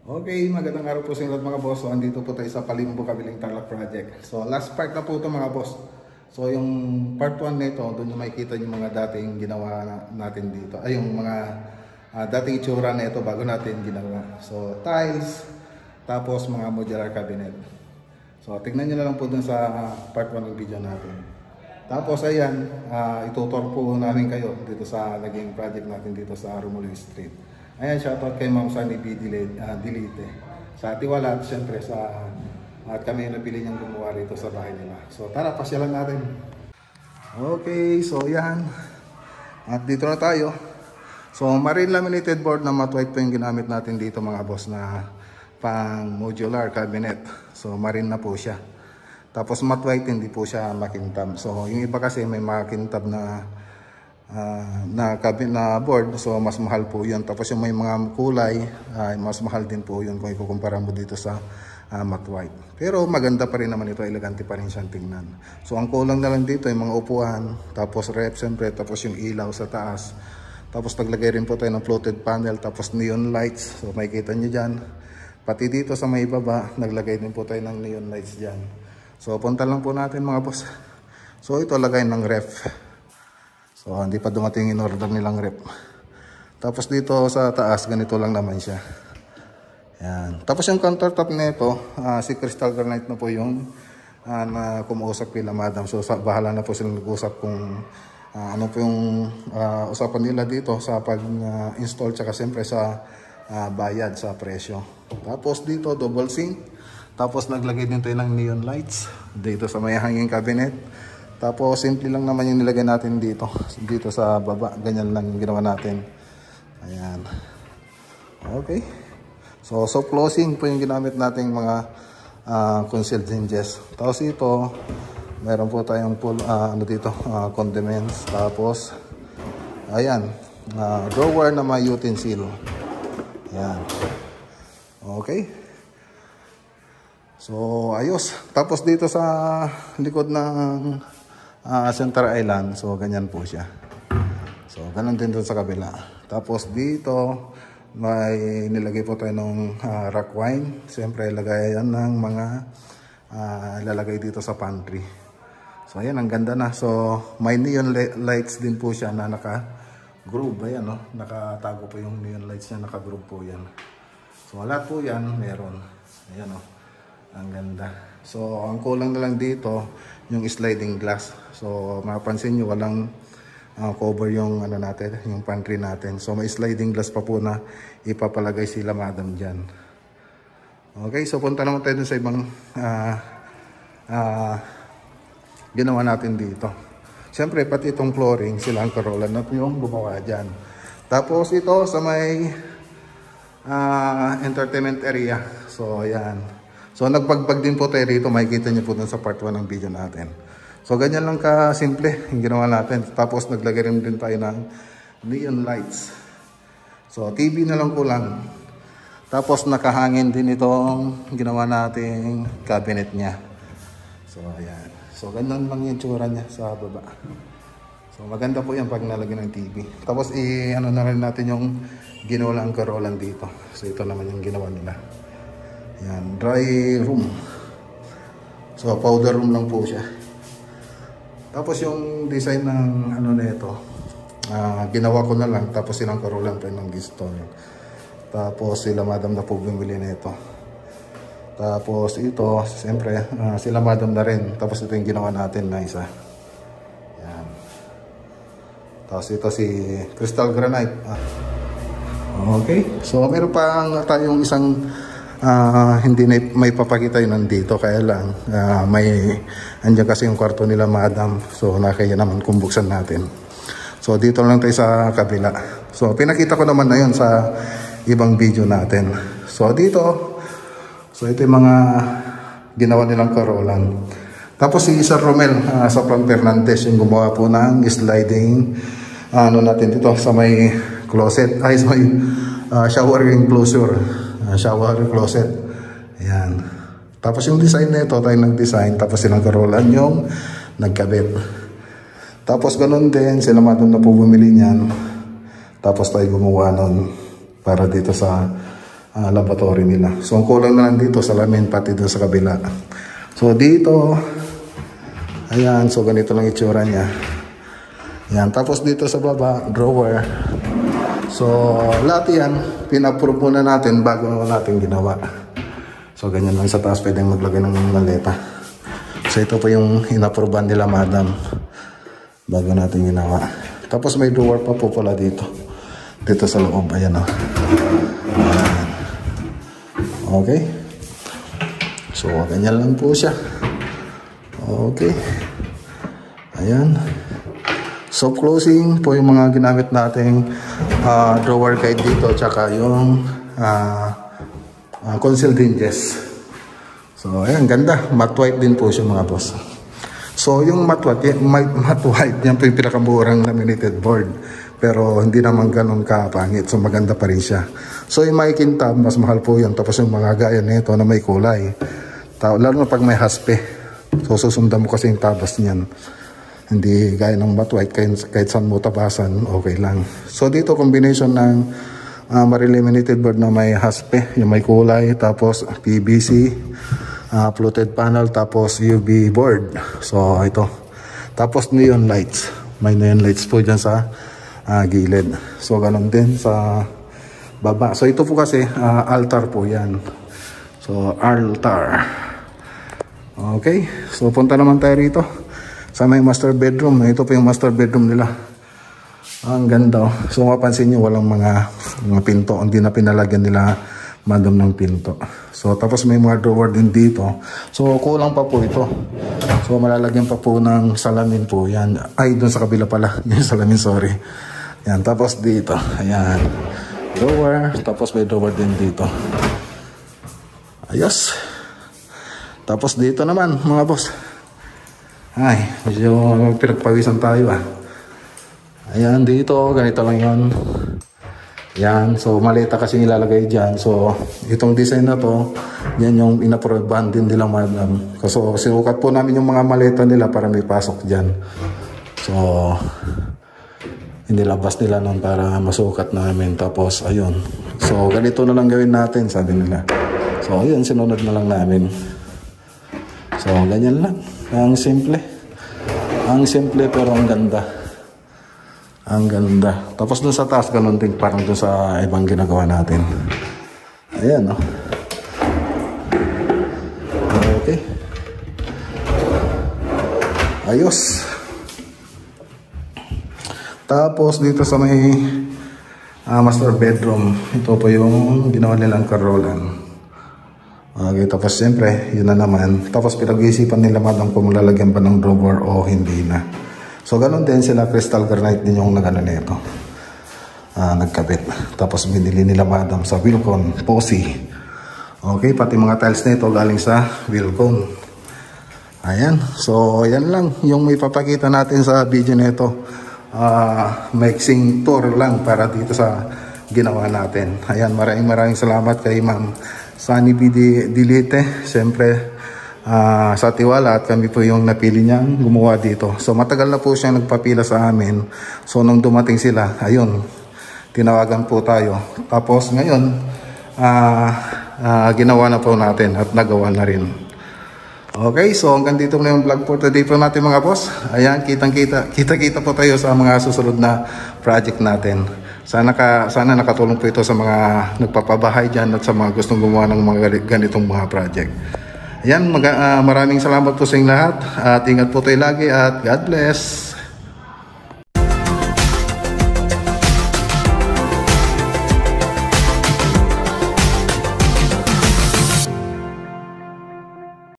Okay, magandang araw po sa inyo mga boss. So, andito po tayo sa Palimbo Kabiling Tarlac Project. So, last part na po ito mga boss. So, yung part 1 nito, doon yung makikita yung mga dating ginawa natin dito. Ay, yung mga dating itsura na ito bago natin ginawa. So, tiles, tapos mga modular cabinet. So, tignan nyo na lang po dun sa part 1 ng video natin. Tapos, ayan, itutor po namin kayo dito sa naging project natin dito sa Romulo Street. Ayan, shoutout kay Ma'am Sunny B. Dilite. Sa Tiwala at syempre at kami yung napili niyang gumawa rito sa bahay nila. So tara, pasyalan natin. Okay, so yan. At dito na tayo. So marine laminated board na matte white po yung ginamit natin dito mga boss na pang modular cabinet. So marine na po siya. Tapos matte white, hindi po siya makintab. So yung iba kasi may makintab na board, so mas mahal po yun. Tapos yung may mga kulay, mas mahal din po yun kung ikukumpara mo dito sa matte white. Pero maganda pa rin naman ito, elegante pa rin siyang tingnan. So ang kulang na lang dito yung mga upuan, tapos rep siyempre, tapos yung ilaw sa taas. Tapos naglagay rin po tayo ng floated panel, tapos neon lights. So makikita nyo dyan. Pati dito sa may baba, naglagay din po tayo ng neon lights dyan. So punta lang po natin mga boss. So ito lagay ng ref. So hindi pa dumating in order nilang rep. Tapos dito sa taas ganito lang naman siya. Yan. Tapos yung countertop nito, si Crystal Granite na po yung na kumuusap kila Madam. So bahala na po silang nag-usap kung ano po yung usapan nila dito sa pag-install tsaka siyempre sa bayad sa presyo. Tapos dito double sink. Tapos naglagay din tayo ng neon lights dito sa may hanging cabinet. Tapos simple lang naman yung nilagay natin dito sa baba. Ganyan lang yung ginawa natin. Ayan. Okay. So closing po yung ginamit nating mga concealed hinges. Tapos ito, meron po tayong condiments. Tapos, ayan. Drawer na may utensil. Ayan. Okay. So ayos. Tapos dito sa likod ng center island, so ganyan po siya. So ganun din doon sa kabila. Tapos dito may nilagay po tayo ng rock wine. Siyempre ilagay yan ng mga ilalagay dito sa pantry. So ayan, ang ganda na. So may neon lights din po siya na naka-groove. Ayan, no? Nakatago po yung neon lights niya, naka-groove po yan. So lahat po yan meron. Ayan, no? Ang ganda. So ang kulang na lang dito yung sliding glass. So mapapansin nyo walang cover yung natin, yung pantry natin. So may sliding glass pa po na ipapalagay sila Madam dyan. Okay, so punta naman tayo dun sa ibang ginawa natin dito. Siyempre pati itong flooring sila ang karolan na yung gumawa dyan. Tapos ito sa may entertainment area. So ayan. So nagpagbag din po tayo rito, makikita niyo po dun sa part 1 ng video natin. So ganyan lang ka-simple yung ginawa natin. Tapos naglagay rin din tayo ng neon lights. So TV na lang kulang. Tapos nakahangin din itong ginawa nating cabinet niya. So ayan. So ganyan lang yung tsura niya sa baba. So maganda po yan pag nalagyan ng TV. Tapos ano na rin natin yung ginawa ang karolan dito. So ito naman yung ginawa nila. Yan, dry room. So powder room lang po siya. Tapos yung design ng nito, ginawa ko na lang. Tapos silang karolan pa ng gistol. Tapos sila Madam na po bumili nito. Tapos ito, siyempre sila Madam na rin. Tapos ito yung ginawa natin na isa. Yan. Tapos ito si Crystal Granite. Okay, so meron pa tayong isang hindi na may papakita yun nandito, kaya lang andyan kasi yung kwarto nila Madam, so nakaya naman kung buksan natin. So dito lang tayo sa kabila. So pinakita ko naman na yun sa ibang video natin. So dito, so ito yung mga ginawa nilang karolan. Tapos si Sir Romel sa Plan Fernandez yung gumawa po ng sliding natin dito sa may closet, ay sa may shower enclosure. Shower closet. Ayan. Tapos yung design nito, tayo nag-design. Tapos silang karolan yung nagkabit. Tapos ganun din, sila Madam na po bumili niyan. Tapos tayo gumawa nun para dito sa laboratory nila. So ang kulang na lang dito salamin pati doon sa kabila. So dito, ayan, so ganito lang itsura niya. Yan, tapos dito sa baba, drawer. So lahat yan, pina-approve muna natin bago natin ginawa. So ganyan lang sa taas, pwedeng maglagay ng maleta. So ito po yung in-approvean nila madam bago natin ginawa. Tapos may drawer pa po pala dito. Dito sa loob, ayan o. Ayan. Okay. So ganyan lang po siya. Okay. Ayan. So closing po yung mga ginamit nating drawer guide dito, tsaka yung concealed hinges. So ayan, ganda. Matte white din po siya mga boss. So yung matte white yan po yung pinakamurang laminated board. Pero hindi naman ganun kapangit. So maganda pa rin siya. So yung makikintab, mas mahal po yan. Tapos yung mga gaya nito na may kulay. Lalo na pag may haspe. So susundan mo kasi yung tabas niyan. Hindi gaya ng matte white, kahit saan mo tabasan, okay lang. So dito combination ng laminated board na may haspe, yung may kulay, tapos PVC, fluted panel, tapos UV board. So ito. Tapos neon lights. May neon lights po dyan sa gilid. So ganun din sa baba. So ito po kasi altar po yan. So altar. Okay. So punta naman tayo rito sa may master bedroom. Ito po yung master bedroom nila. Ang ganda. So mapansin nyo walang mga pinto. Hindi na pinalagyan nila madam ng pinto. So tapos may mga drawer din dito. So kulang pa po ito. So malalagyan pa po ng salamin po yan. Ay, doon sa kabila pala. Yung salamin, sorry. Yan, tapos dito. Ayan. Drawer. Tapos may drawer din dito. Ayos. Tapos dito naman mga boss. Ay, medyo pinagpawisan tayo Ayan, dito, ganito lang yun. Yan, so maleta kasi nilalagay dyan. So, itong design na to, yan yung inaprobahan din nila madam. So, sinukat po namin yung mga maleta nila para may pasok dyan. So, inilabas nila nun para masukat namin. Tapos, ayun. So, ganito na lang gawin natin, sabi nila. So, ayun, sinunod na lang namin. So, ganyan lang. Ang simple. Ang simple pero ang ganda. Ang ganda. Tapos dun sa taas, ganun din. Parang dun sa ibang ginagawa natin. Ayan, Okay. Ayos. Tapos dito sa may master bedroom, ito po yung ginawa nilang karolan. Okay, tapos siyempre, yun na naman. Tapos pinag-iisipan nila madam kung lalagyan pa ng drawer o hindi na. So, ganun din sila, crystal granite din yung nagano nito. Nagkabit. Tapos binili nila madam sa Wilcon, Posi. Okay, pati mga tiles nito galing sa Wilcon. Ayan. So, yan lang yung may papakita natin sa video nito. Mixing tour lang para dito sa ginawa natin. Ayan, maraming salamat kay Ma'am Sunny B. Dilite, siyempre sa tiwala at kami po yung napili niyang gumawa dito. So matagal na po siya nagpapila sa amin. So nung dumating sila, ayun, tinawagan po tayo. Tapos ngayon, ginawa na po natin at nagawa na rin. Okay, so hanggang dito na yung vlog for today po natin mga boss. Ayan, kita po tayo sa mga susunod na project natin. Sana nakatulong po ito sa mga nagpapabahay dyan at sa mga gustong gumawa ng mga ganitong mga project. Ayan, maraming salamat po sa inyong lahat at ingat po tayo lagi at God bless.